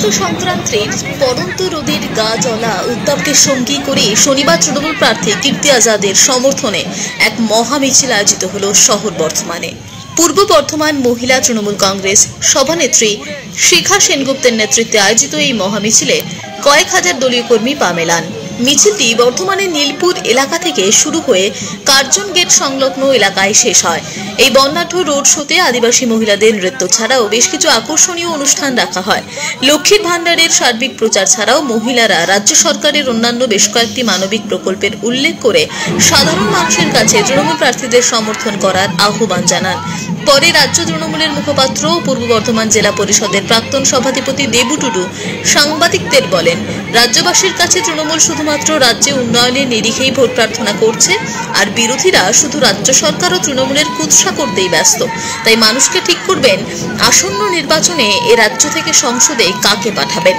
সমস্ত সংক্রান্তের পরন্ত রোদের গা জ্বলা উত্তাপকে সঙ্গী করে শনিবার তৃণমূল প্রার্থী কীর্তি আজাদের সমর্থনে এক মহা মিছিল আয়োজিত হল শহর বর্ধমানে। পূর্ব বর্ধমান মহিলা তৃণমূল কংগ্রেস সভানেত্রী শিখা সেনগুপ্তের নেতৃত্বে আয়োজিত এই মহা মিছিলে কয়েক হাজার দলীয় কর্মী পা মেলান। মিছিলটি বর্ধমানের নীলপুর এলাকা থেকে শুরু হয়ে কার্জন গেট সংলগ্ন এলাকায় শেষ হয়। এই বর্ণাঢ্য রোড শোতে আদিবাসী মহিলাদের নৃত্য ছাড়াও বেশ কিছু আকর্ষণীয় অনুষ্ঠান রাখা হয়। লক্ষ্মীর ভান্ডারের সার্বিক প্রচার ছাড়াও মহিলারা রাজ্য সরকারের অন্যান্য বেশ কয়েকটি মানবিক প্রকল্পের উল্লেখ করে সাধারণ মানুষের কাছে তৃণমূল প্রার্থীদের সমর্থন করার আহ্বান জানান। পরে রাজ্য তৃণমূলের মুখপাত্র পূর্ব বর্ধমান জেলা পরিষদের প্রাক্তন সভাধিপতি দেবু টুডু সাংবাদিকদের বলেন, রাজ্যবাসীর কাছে তৃণমূল শুধুমাত্র রাজ্যে উন্নয়নের নিরিখেই ভোট প্রার্থনা করছে, আর বিরোধীরা শুধু রাজ্য সরকার ও তৃণমূলের কুৎসা করতেই ব্যস্ত। তাই মানুষকে ঠিক করবেন আসন্ন নির্বাচনে এ রাজ্য থেকে সংসদে কাকে পাঠাবেন।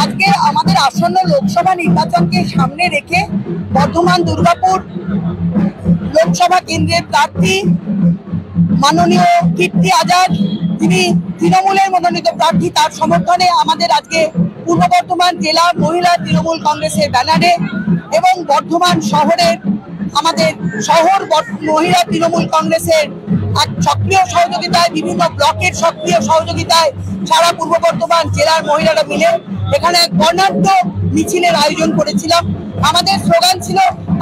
আজকে আমাদের আসন্ন লোকসভা নির্বাচনকে সামনে রেখে বর্ধমান দুর্গাপুর লোকসভা কেন্দ্রের প্রার্থী মাননীয় কীর্তি আজাদ, যিনি তৃণমূলের মনোনীত প্রার্থী, তার সমর্থনে আমাদের আজকে পূর্ব বর্ধমান জেলা মহিলা তৃণমূল কংগ্রেসের ব্যানারে এবং বর্ধমান শহরের আমাদের শহর মহিলা তৃণমূল কংগ্রেসের এক সক্রিয় সহযোগিতায়, বিভিন্ন ব্লকের সক্রিয় সহযোগিতায় সারা পূর্ব বর্ধমান জেলার মহিলারা মিলে এখানে এক বর্ণাঢ্য মিছিলের আয়োজন করেছিলাম। আমাদের স্লোগান ছিল,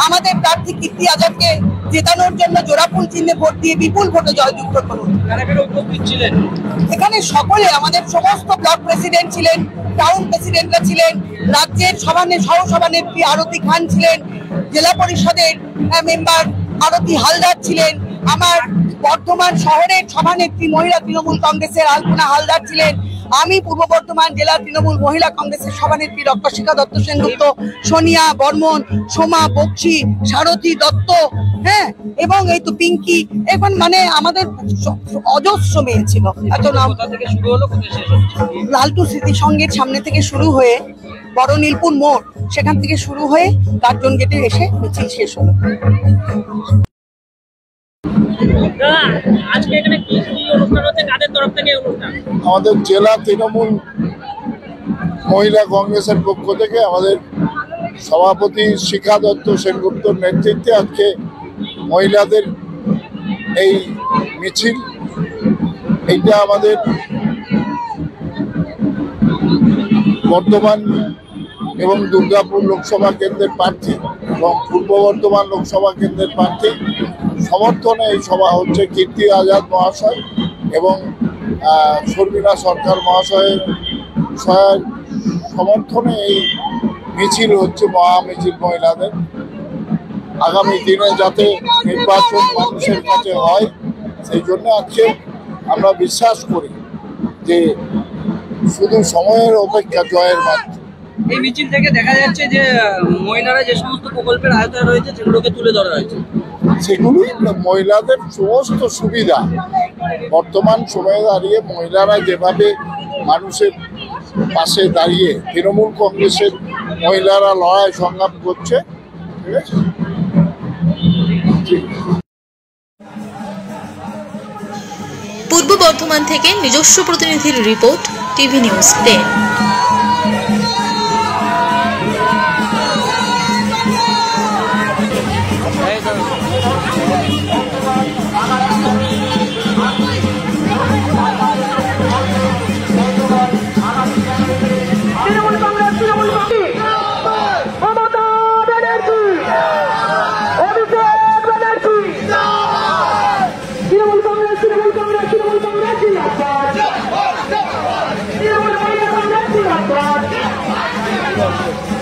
আমাদের প্রার্থী কীর্তি আজাদকে জেতানোর জন্য জোড়াফুল চিহ্নে ভোট দিয়ে বিপুল ভোটে জয়যুক্ত করুন। এখানে সকলে, আমাদের সমস্ত ব্লক প্রেসিডেন্ট ছিলেন, টাউন প্রেসিডেন্টরা ছিলেন, রাজ্যের সহসভানেত্রী আরতি খান ছিলেন, জেলা পরিষদের মেম্বার আরতি হালদার ছিলেন, আমার বর্ধমান শহরের সভানেত্রী মহিলা তৃণমূল কংগ্রেসের আলপনা হালদার ছিলেন, আমি পূর্ব বর্ধমান জেলা তৃণমূল মহিলা কংগ্রেসের সভানেত্রী ডক্টর শিখা দত্ত সেনগুপ্ত, সোনিয়া বর্মন, সোমা বক্সি, সারথী দত্ত, হ্যাঁ, এবং এই তো পিঙ্কি, এখন মানে আমাদের অজস্র মেয়ে ছিল। এত নাম লালটু স্মৃতি সংঘের সামনে থেকে শুরু হয়ে বড় নীলপুর মোড়, সেখান থেকে শুরু হয়ে কার্জন গেটে এসে মিছিল শেষ হলো। আমাদের জেলা তৃণমূল মহিলা কংগ্রেসের পক্ষ থেকে আমাদের সভাপতি শিখা দত্ত সেনগুপ্তর নেতৃত্বে আজকে মহিলাদের এই মিছিল, এইটা আমাদের বর্ধমান এবং দুর্গাপুর লোকসভা কেন্দ্রের প্রার্থী এবং পূর্ব বর্ধমান লোকসভা কেন্দ্রের প্রার্থী সমর্থনে এই সভা হচ্ছে। কীর্তি আজাদ মহাশয় এবং শর্মিলা সরকার মহাশয়ের সমর্থনে এই মিছিল হচ্ছে, মহা মিছিল মহিলাদের। আগামী দিনে যাতে নির্বাচন মানুষের কাছে হয়, সেই জন্য আজকে আমরা বিশ্বাস করি যে শুধু সময়ের অপেক্ষা জয়ের মাধ্যমে। এই মিছিল থেকে দেখা যাচ্ছে যে মহিলারা যে সমস্ত প্রকল্পের আওতায় রয়েছে সেগুলোকে তুলে ধরা হয়েছে। সেগুলি মহিলাদের সমস্ত সুবিধা বর্তমান সময়ে দাঁড়িয়ে মহিলারা যেভাবে মানুষের পাশে দাঁড়িয়ে তৃণমূল কংগ্রেসের মহিলারা লড়াই সংগ্রাম করছে, ঠিক আছে। পূর্ব বর্ধমান থেকে নিজস্ব প্রতিনিধির report, TV news 10। Thank you.